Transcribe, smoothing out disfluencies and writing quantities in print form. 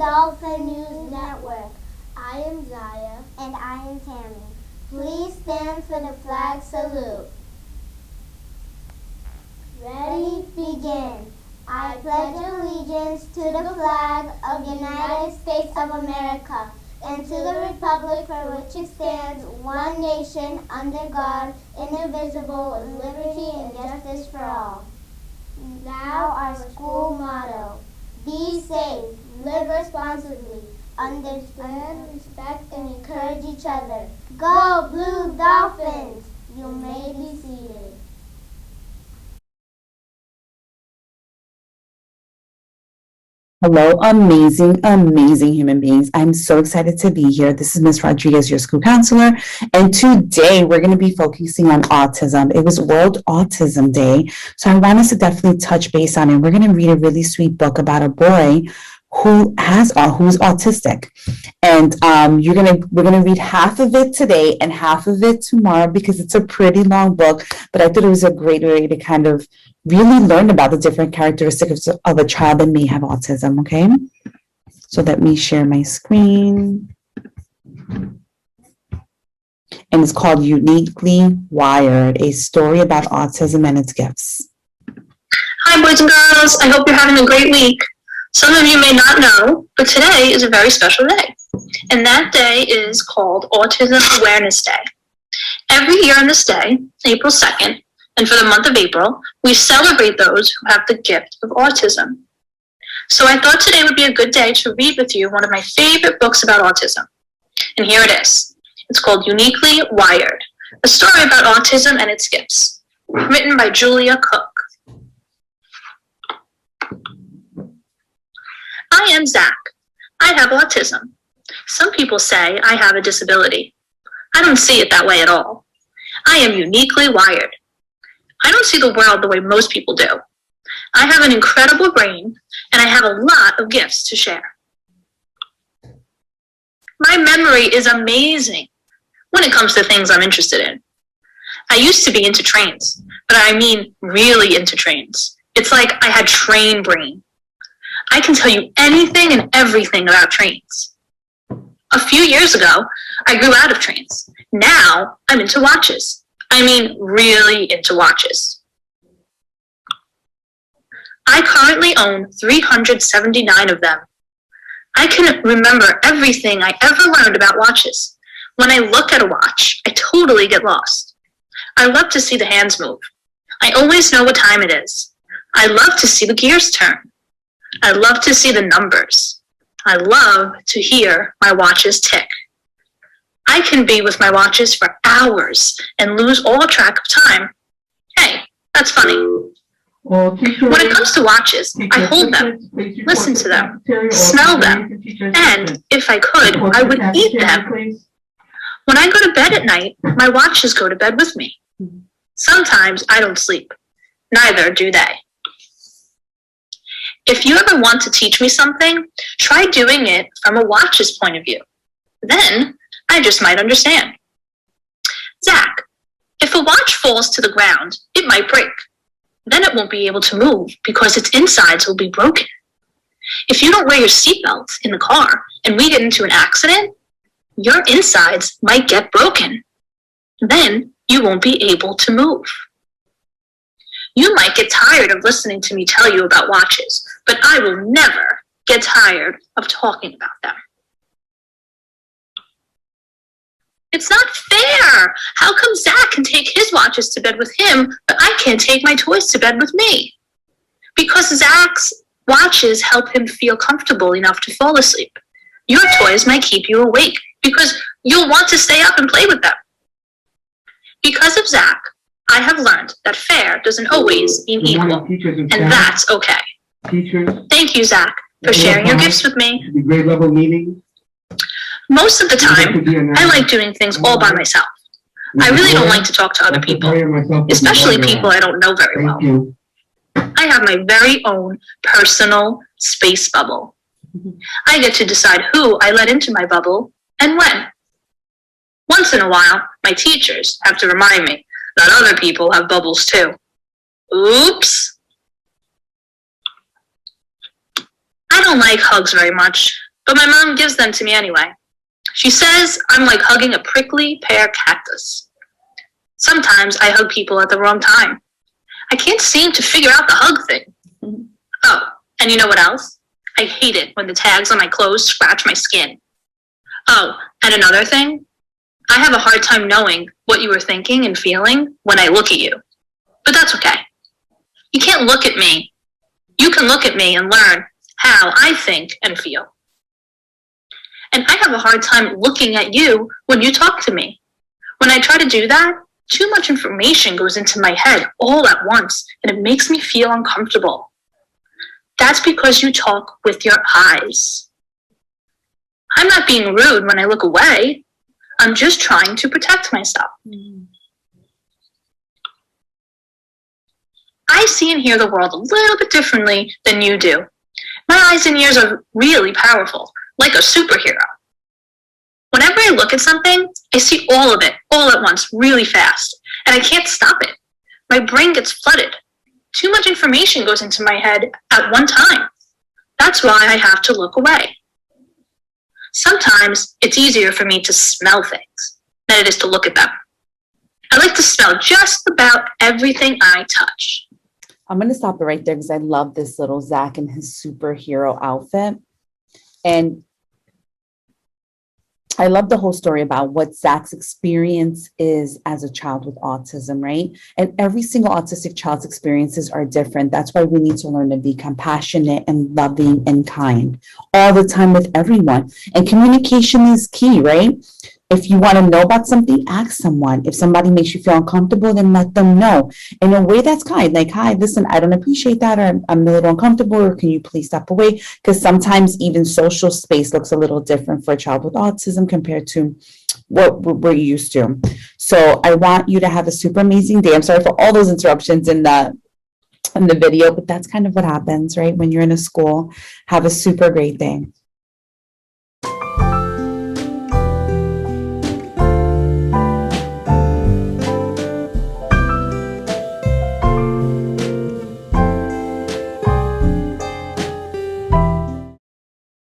Dolphin News Network. I am Zaya. And I am Tammy. Please stand for the flag salute. Ready, begin. I pledge allegiance to the flag of the United States of America and to the republic for which it stands, one nation, under God, indivisible, with liberty and justice for all. Now our school motto: be safe, live responsibly, understand, respect, and encourage each other. Go Blue Dolphins! You may be seated. Hello, amazing human beings. I'm so excited to be here. This is Ms. Rodriguez, your school counselor, and today we're going to be focusing on autism. It was World Autism Day, so I want us to definitely touch base on it. We're going to read a really sweet book about a boy who's autistic, and we're gonna read half of it today and half of it tomorrow because it's a pretty long book. But I thought it was a great way to kind of really learn about the different characteristics of a child that may have autism. Okay, so let me share my screen, and it's called Uniquely Wired: A Story About Autism and Its Gifts. Hi, boys and girls. I hope you're having a great week. Some of you may not know, but today is a very special day, and that day is called Autism Awareness Day. Every year on this day, April 2nd, and for the month of April, we celebrate those who have the gift of autism. So I thought today would be a good day to read with you one of my favorite books about autism. And here it is. It's called Uniquely Wired: A Story About Autism and Its Gifts, written by Julia Cook. I am Zach. I have autism. Some people say I have a disability. I don't see it that way at all. I am uniquely wired. I don't see the world the way most people do. I have an incredible brain, and I have a lot of gifts to share. My memory is amazing when it comes to things I'm interested in. I used to be into trains, but I mean really into trains. It's like I had train brain. I can tell you anything and everything about trains. A few years ago, I grew out of trains. Now I'm into watches. I mean, really into watches. I currently own 379 of them. I can remember everything I ever learned about watches. When I look at a watch, I totally get lost. I love to see the hands move. I always know what time it is. I love to see the gears turn. I love to see the numbers. I love to hear my watches tick. I can be with my watches for hours and lose all track of time. Hey, that's funny. When it comes to watches, I hold them, listen to them, smell them, and if I could, I would eat them. When I go to bed at night, my watches go to bed with me. Sometimes I don't sleep. Neither do they. If you ever want to teach me something, try doing it from a watch's point of view. Then I just might understand. Zach, if a watch falls to the ground, it might break. Then it won't be able to move because its insides will be broken. If you don't wear your seatbelt in the car and we get into an accident, your insides might get broken. Then you won't be able to move. You might get tired of listening to me tell you about watches, but I will never get tired of talking about them. It's not fair. How come Zach can take his watches to bed with him, but I can't take my toys to bed with me? Because Zach's watches help him feel comfortable enough to fall asleep. Your toys might keep you awake because you'll want to stay up and play with them. Because of Zach, I have learned that fair doesn't always mean equal, and that's okay. Thank you, Zach, for sharing your gifts with me. Grade level meetings. Most of the time, I like doing things all by myself. I really don't like to talk to other people, especially people I don't know very well. I have my very own personal space bubble. I get to decide who I let into my bubble and when. Once in a while, my teachers have to remind me that other people have bubbles too. Oops. I don't like hugs very much. but my mom gives them to me anyway. She says I'm like hugging a prickly pear cactus. Sometimes I hug people at the wrong time. I can't seem to figure out the hug thing. Oh, and you know what else? I hate it when the tags on my clothes scratch my skin. Oh, and another thing, I have a hard time knowing what you were thinking and feeling when I look at you. But that's okay. You can't look at me. You can look at me and learn how I think and feel. And I have a hard time looking at you when you talk to me. When I try to do that, too much information goes into my head all at once, and it makes me feel uncomfortable. That's because you talk with your eyes. I'm not being rude when I look away. I'm just trying to protect myself. I see and hear the world a little bit differently than you do. My eyes and ears are really powerful, like a superhero. Whenever I look at something, I see all of it, all at once, really fast, and I can't stop it. My brain gets flooded. Too much information goes into my head at one time. That's why I have to look away. Sometimes it's easier for me to smell things than it is to look at them. I like to smell just about everything I touch. I'm going to stop it right there because I love this little Zach in his superhero outfit. And I love the whole story about what Zach's experience is as a child with autism, right? And every single autistic child's experiences are different. That's why we need to learn to be compassionate and loving and kind all the time with everyone. And communication is key, right? If you want to know about something, ask someone. If somebody makes you feel uncomfortable, then let them know in a way that's kind. Like, hi, listen, I don't appreciate that, or I'm a little uncomfortable, or can you please step away? Because sometimes even social space looks a little different for a child with autism compared to what we're used to. So I want you to have a super amazing day. I'm sorry for all those interruptions in the video, but that's kind of what happens, right? When you're in a school, have a super great day.